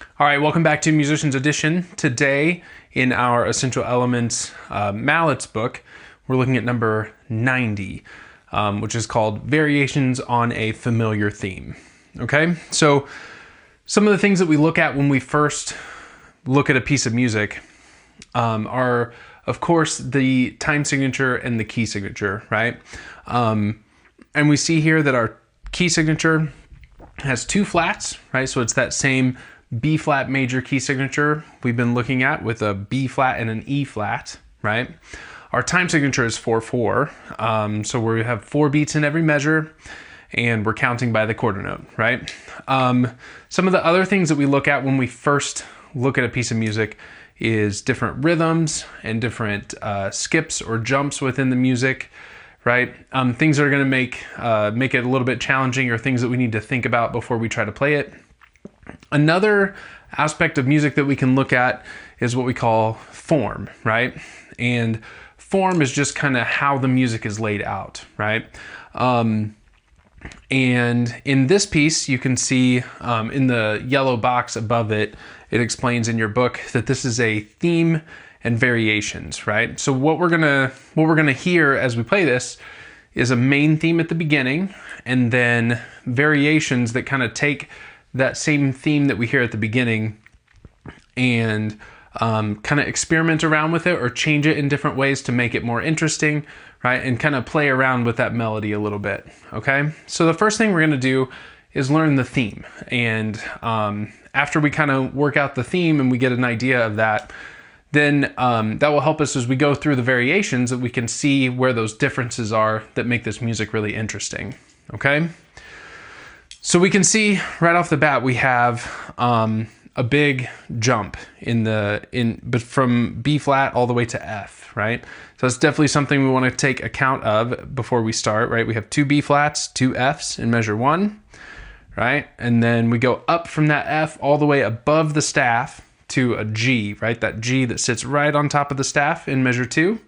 All right, welcome back to Musician's Edition. Today, in our Essential Elements Mallets book, we're looking at number 90, which is called Variations on a Familiar Theme. Okay, so some of the things that we look at when we first look at a piece of music are, of course, the time signature and the key signature, right? And we see here that our key signature has two flats, right? So it's that same B flat major key signature we've been looking at with a B flat and an E flat, right? Our time signature is 4/4. So we have 4 beats in every measure and we're counting by the quarter note, right? Some of the other things that we look at when we first look at a piece of music is different rhythms and different skips or jumps within the music, right? Things that are going to make it a little bit challenging or things that we need to think about before we try to play it. Another aspect of music that we can look at is what we call form, right? And form is just kind of how the music is laid out, right? And in this piece, you can see in the yellow box above it, it explains in your book that this is a theme and variations, right? So what we're gonna hear as we play this is a main theme at the beginning, and then variations that kind of take that same theme that we hear at the beginning and kind of experiment around with it or change it in different ways to make it more interesting, right? And kind of play around with that melody a little bit, okay? So the first thing we're gonna do is learn the theme. And after we kind of work out the theme and we get an idea of that, then that will help us as we go through the variations that we can see where those differences are that make this music really interesting, okay? So we can see right off the bat we have a big jump but from B flat all the way to F, right? So that's definitely something we want to take account of before we start, right? We have 2 B flats, 2 Fs in measure 1, right? And then we go up from that F all the way above the staff to a G, right? That G that sits right on top of the staff in measure 2,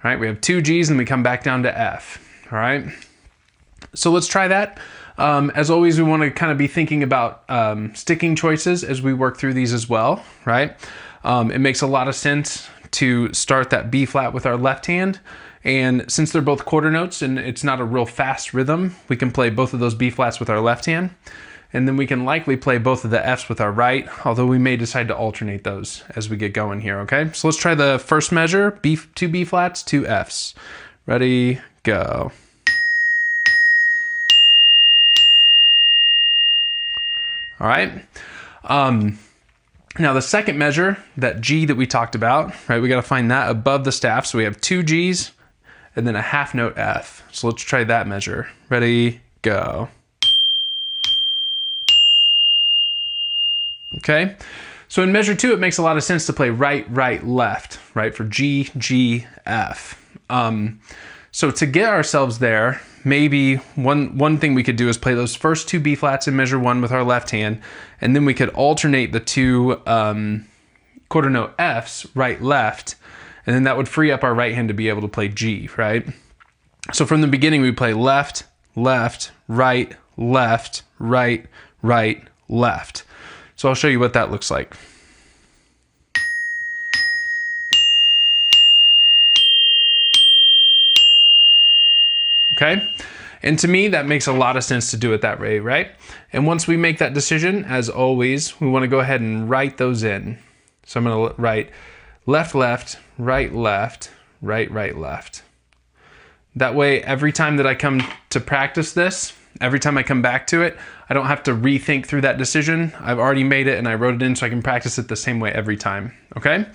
right? We have 2 Gs and we come back down to F, all right? So let's try that. As always, we want to kind of be thinking about sticking choices as we work through these as well, right? It makes a lot of sense to start that B flat with our left hand. And since they're both quarter notes and it's not a real fast rhythm, we can play both of those B flats with our left hand. And then we can likely play both of the Fs with our right, although we may decide to alternate those as we get going here, okay? So let's try the first measure, 2 B flats, 2 Fs. Ready, go. All right. Now the second measure, that G that we talked about, right? We got to find that above the staff. So we have 2 Gs and then a half note F. So let's try that measure. Ready, go. Okay. So in measure 2, it makes a lot of sense to play right, right, left, right? For G, G, F. So to get ourselves there, maybe one thing we could do is play those first 2 B flats in measure 1 with our left hand, and then we could alternate the 2 quarter note Fs, right, left, and then that would free up our right hand to be able to play G, right? So from the beginning, we play left, left, right, left, right, right, left. So I'll show you what that looks like. Okay? And to me, that makes a lot of sense to do it that way, right? And once we make that decision, as always, we want to go ahead and write those in. So I'm going to write left, left, right, left, right, right, left. That way, every time that I come to practice this, every time I come back to it, I don't have to rethink through that decision. I've already made it and I wrote it in so I can practice it the same way every time, okay?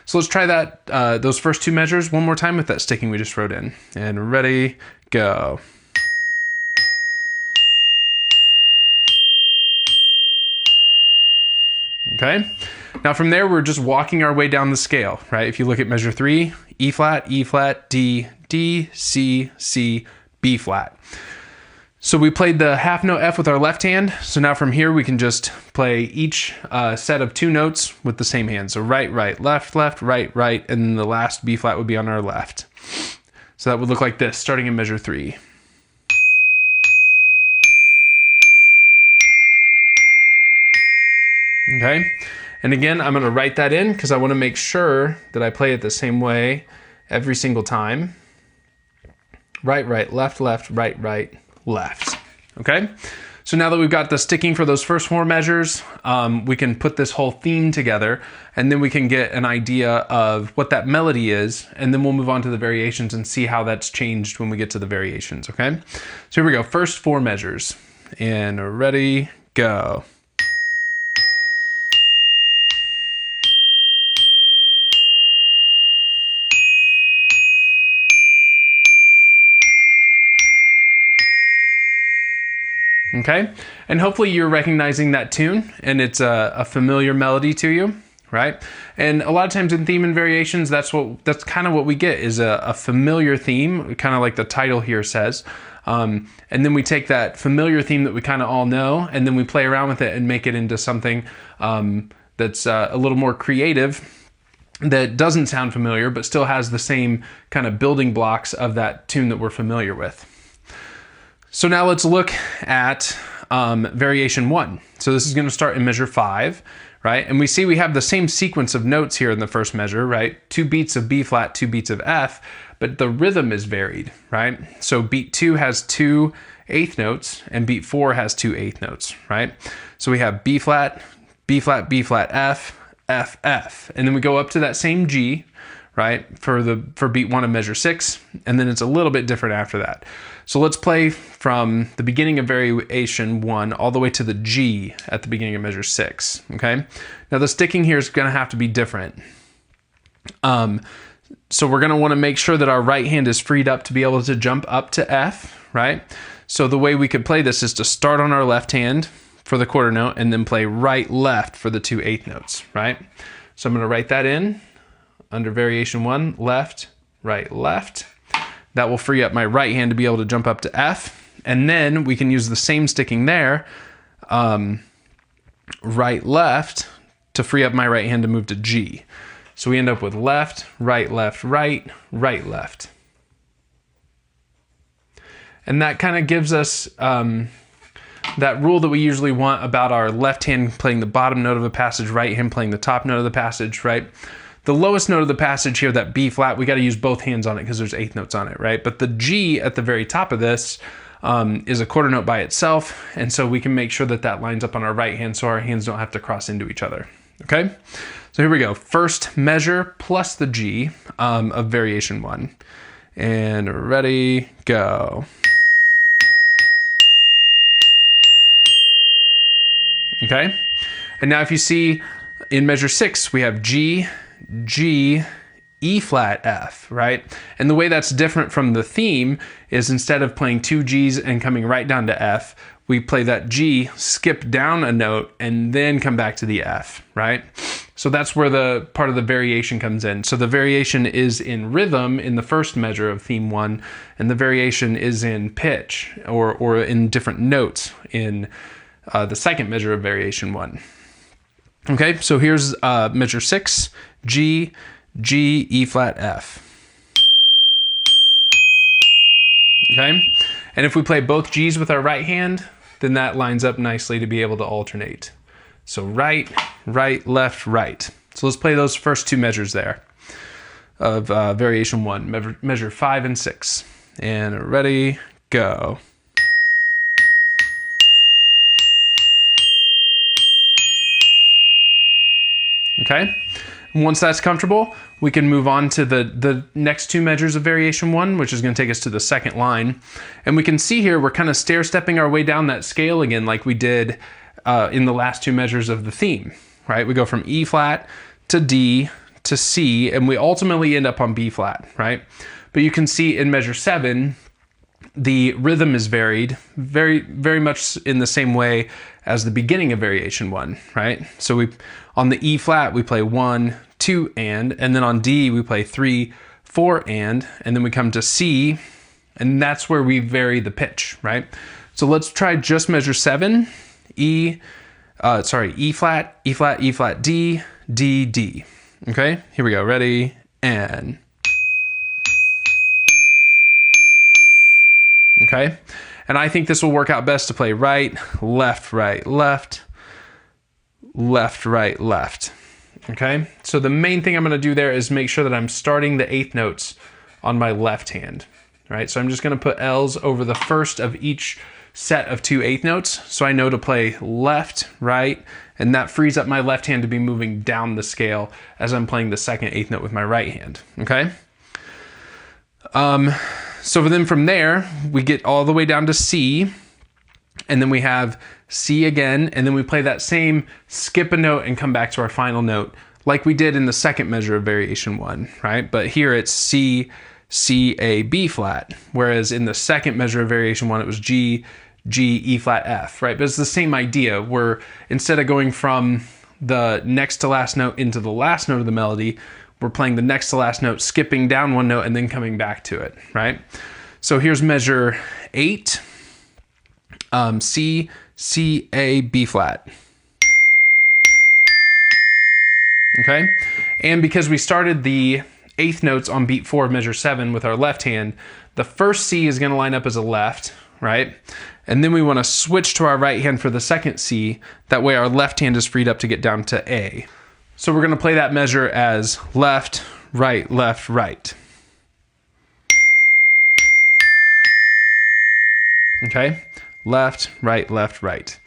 So let's try that, those first 2 measures one more time with that sticking we just wrote in. And ready, go. Okay? Now from there, we're just walking our way down the scale, right? If you look at measure 3, E flat, D, D, C, C, B flat. So we played the half note F with our left hand. So now from here, we can just play each set of 2 notes with the same hand. So right, right, left, left, right, right, and then the last B flat would be on our left. So that would look like this, starting in measure 3. okay? And again, I'm gonna write that in because I wanna make sure that I play it the same way every single time. Right, right, left, left, right, right, left, okay? So now that we've got the sticking for those first 4 measures, we can put this whole theme together, and then we can get an idea of what that melody is, and then we'll move on to the variations and see how that's changed when we get to the variations, okay? So here we go, first 4 measures, and ready, go. Okay, and hopefully you're recognizing that tune and it's a familiar melody to you, right? And a lot of times in theme and variations, that's kind of what we get is a familiar theme, kind of like the title here says. And then we take that familiar theme that we kind of all know, and then we play around with it and make it into something that's a little more creative, that doesn't sound familiar, but still has the same kind of building blocks of that tune that we're familiar with. So now let's look at variation 1. So this is going to start in measure 5, right? And we see we have the same sequence of notes here in the first measure, right? 2 beats of B flat, 2 beats of F, but the rhythm is varied, right? So beat 2 has 2 eighth notes, and beat 4 has 2 eighth notes, right? So we have B flat, B flat, B flat, F, F, F, and then we go up to that same G, right, for beat 1 of measure 6, and then it's a little bit different after that. So let's play from the beginning of variation 1 all the way to the G at the beginning of measure 6, okay? Now the sticking here is gonna have to be different. So we're gonna wanna make sure that our right hand is freed up to be able to jump up to F, right? So the way we could play this is to start on our left hand for the quarter note and then play right, left for the 2 eighth notes, right? So I'm gonna write that in under variation 1, left, right, left. That will free up my right hand to be able to jump up to F. And then we can use the same sticking there, right, left, to free up my right hand to move to G. So we end up with left, right, left, right, right, left. And that kind of gives us that rule that we usually want about our left hand playing the bottom note of a passage, right hand playing the top note of the passage, right? The lowest note of the passage here, that B flat, we got to use both hands on it because there's eighth notes on it, right? But the G at the very top of this is a quarter note by itself, and so we can make sure that that lines up on our right hand so our hands don't have to cross into each other, okay? So here we go, first measure plus the G of variation 1. And ready, go. Okay, and now if you see in measure 6, we have G, G, E flat, F, right? And the way that's different from the theme is instead of playing 2 Gs and coming right down to F, we play that G, skip down a note, and then come back to the F, right? So that's where the part of the variation comes in. So the variation is in rhythm in the first measure of theme 1, and the variation is in pitch or in different notes in the second measure of variation 1. Okay, so here's measure 6, G, G, E flat, F. Okay, and if we play both Gs with our right hand, then that lines up nicely to be able to alternate. So right, right, left, right. So let's play those first 2 measures there of variation 1, measure 5 and 6. And ready, go. Okay, and once that's comfortable, we can move on to the next 2 measures of variation 1, which is going to take us to the second line. And we can see here we're kind of stair-stepping our way down that scale again like we did in the last 2 measures of the theme, right? We go from E flat to D to C, and we ultimately end up on B flat, right? But you can see in measure 7, the rhythm is varied very, very much in the same way as the beginning of variation 1, right? So on the E flat, we play 1, 2, and then on D, we play 3, 4, and then we come to C, and that's where we vary the pitch, right? So let's try just measure 7, E flat, E flat, E flat, D, D, D. Okay, here we go, ready, and. Okay, and I think this will work out best to play right, left, left, right, left. Okay, so the main thing I'm going to do there is make sure that I'm starting the eighth notes on my left hand. Right, so I'm just going to put L's over the first of each set of 2 eighth notes, so I know to play left, right, and that frees up my left hand to be moving down the scale as I'm playing the second eighth note with my right hand. Okay. So then from there, we get all the way down to C, and then we have C again, and then we play that same skip a note and come back to our final note like we did in the second measure of variation 1, right? But here it's C, C, A, B flat, whereas in the second measure of variation 1, it was G, G, E flat, F, right? But it's the same idea, where instead of going from the next to last note into the last note of the melody, we're playing the next to last note, skipping down one note, and then coming back to it, right? So here's measure 8, C, C, A, B flat. Okay, and because we started the eighth notes on beat 4 of measure 7 with our left hand, the first C is going to line up as a left, right? And then we want to switch to our right hand for the second C. That way our left hand is freed up to get down to A. So we're going to play that measure as left, right, left, right. Okay, left, right, left, right.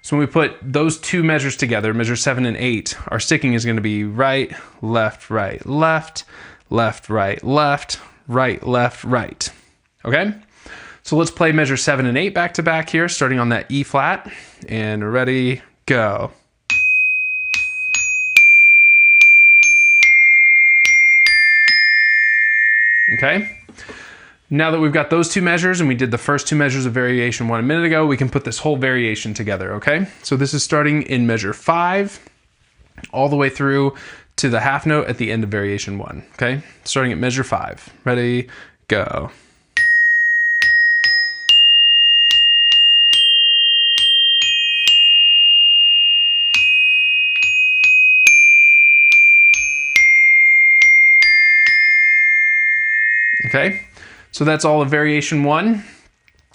So when we put those 2 measures together, measure 7 and 8, our sticking is going to be right, left, right, left, left, right, left, right, left, right. Okay? So let's play measure 7 and 8 back to back here, starting on that E flat. And ready, go. Okay? Now that we've got those 2 measures and we did the first 2 measures of variation 1 a minute ago, we can put this whole variation together, okay? So this is starting in measure 5, all the way through to the half note at the end of variation 1, okay? Starting at measure 5. Ready, go. Okay, so that's all of variation 1.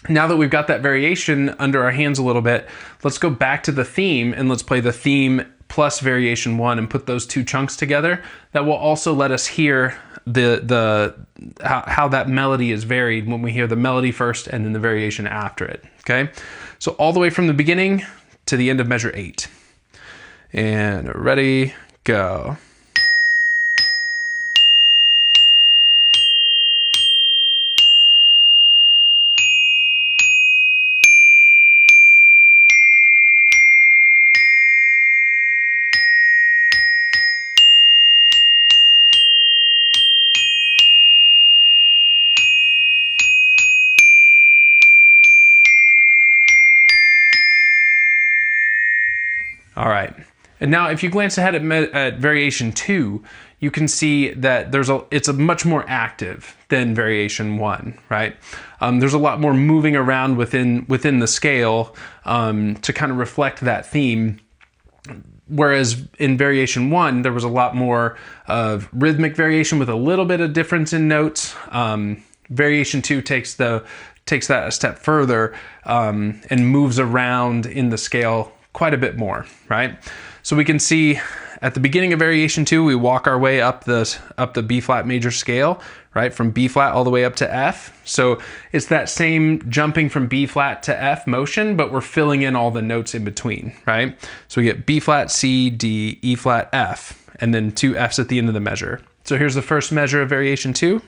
Now that we've got that variation under our hands a little bit, let's go back to the theme and let's play the theme plus variation 1 and put those 2 chunks together. That will also let us hear how that melody is varied when we hear the melody first and then the variation after it. Okay, so all the way from the beginning to the end of measure 8. And ready, go. All right, and now if you glance ahead at variation 2, you can see that it's a much more active than variation 1, right? There's a lot more moving around within the scale to kind of reflect that theme. Whereas in variation 1, there was a lot more of rhythmic variation with a little bit of difference in notes. Variation 2 takes that a step further and moves around in the scale quite a bit more, right? So we can see at the beginning of variation 2, we walk our way up the B flat major scale, right? From B flat all the way up to F. So it's that same jumping from B flat to F motion, but we're filling in all the notes in between, right? So we get B flat, C, D, E flat, F, and then 2 Fs at the end of the measure. So here's the first measure of variation 2.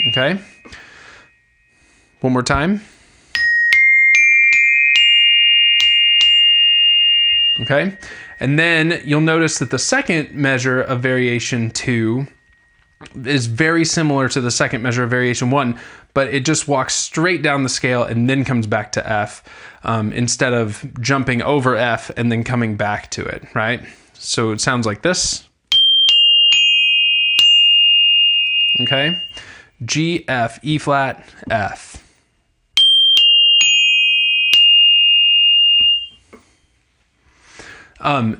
Okay. One more time. Okay, and then you'll notice that the second measure of variation 2 is very similar to the second measure of variation 1, but it just walks straight down the scale and then comes back to F instead of jumping over F and then coming back to it, right? So it sounds like this. Okay, G, F, E flat, F.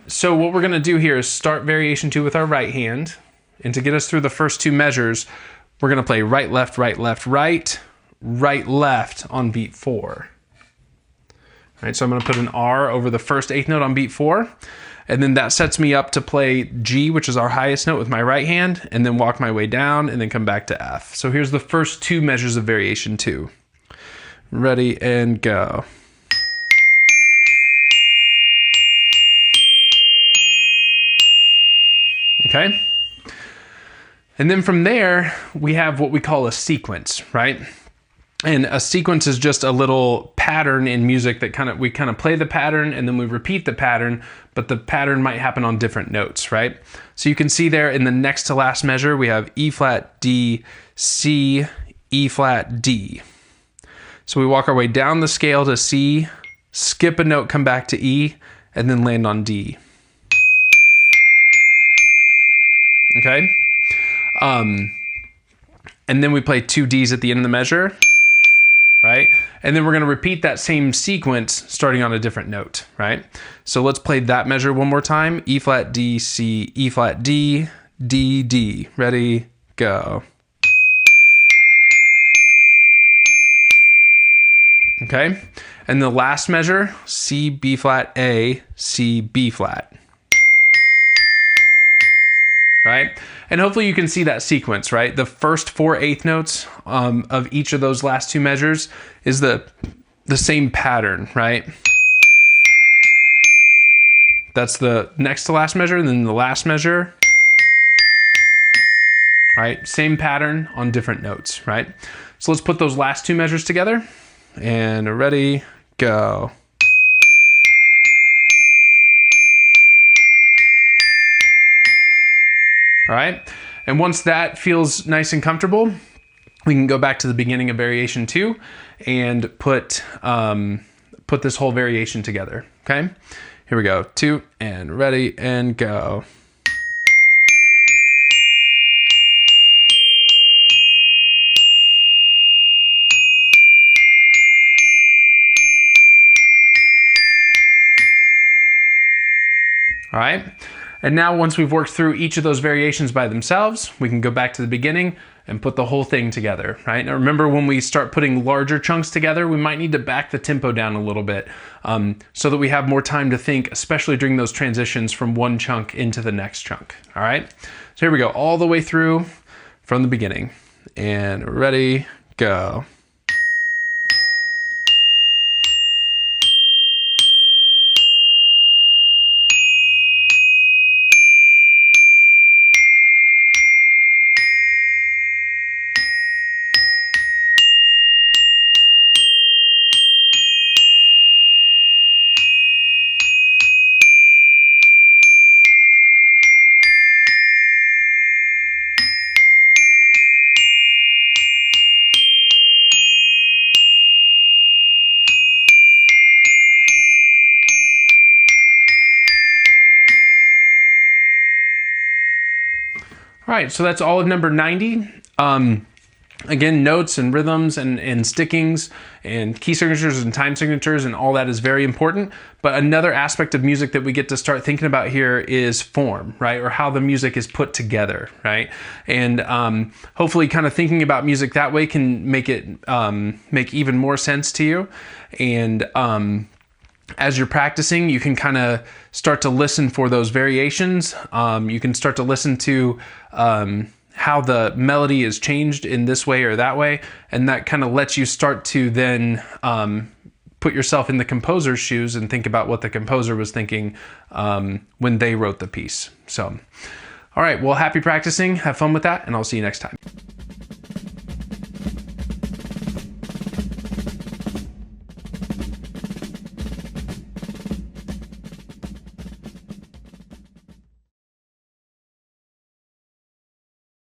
So what we're going to do here is start variation 2 with our right hand. And to get us through the first 2 measures, we're going to play right, left, right, left, right, right, left on beat 4. All right, so I'm gonna put an R over the first eighth note on beat 4, and then that sets me up to play G, which is our highest note, with my right hand, and then walk my way down and then come back to F. So here's the first 2 measures of variation 2. Ready and go. Okay? And then from there, we have what we call a sequence, right? And a sequence is just a little pattern in music that we kind of play the pattern and then we repeat the pattern, but the pattern might happen on different notes, right? So you can see there in the next to last measure, we have E flat, D, C, E flat, D. So we walk our way down the scale to C, skip a note, come back to E, and then land on D. Okay? And then we play 2 Ds at the end of the measure, right? And then we're gonna repeat that same sequence starting on a different note, right? So let's play that measure one more time. E flat, D, C, E flat, D, D, D. Ready, go. Okay? And the last measure, C, B flat, A, C, B flat. Right? And hopefully you can see that sequence, right? The first 4 eighth notes of each of those last 2 measures is the same pattern, right? That's the next to last measure, and then the last measure, right? Same pattern on different notes, right? So let's put those last 2 measures together, and ready, go. All right, and once that feels nice and comfortable, we can go back to the beginning of variation 2 and put this whole variation together, okay? Here we go, 2, and ready, and go. All right, and now once we've worked through each of those variations by themselves, we can go back to the beginning and put the whole thing together, right? Now remember, when we start putting larger chunks together, we might need to back the tempo down a little bit so that we have more time to think, especially during those transitions from one chunk into the next chunk, all right? So here we go, all the way through from the beginning, and ready, go. All right, so that's all of number 90. Again, notes and rhythms and stickings and key signatures and time signatures and all that is very important. But another aspect of music that we get to start thinking about here is form, right? Or how the music is put together, right? And hopefully kind of thinking about music that way can make it make even more sense to you. And as you're practicing, you can kind of start to listen for those variations. You can start to listen to how the melody is changed in this way or that way, and that kind of lets you start to then put yourself in the composer's shoes and think about what the composer was thinking when they wrote the piece. So, all right, well, happy practicing, have fun with that, and I'll see you next time.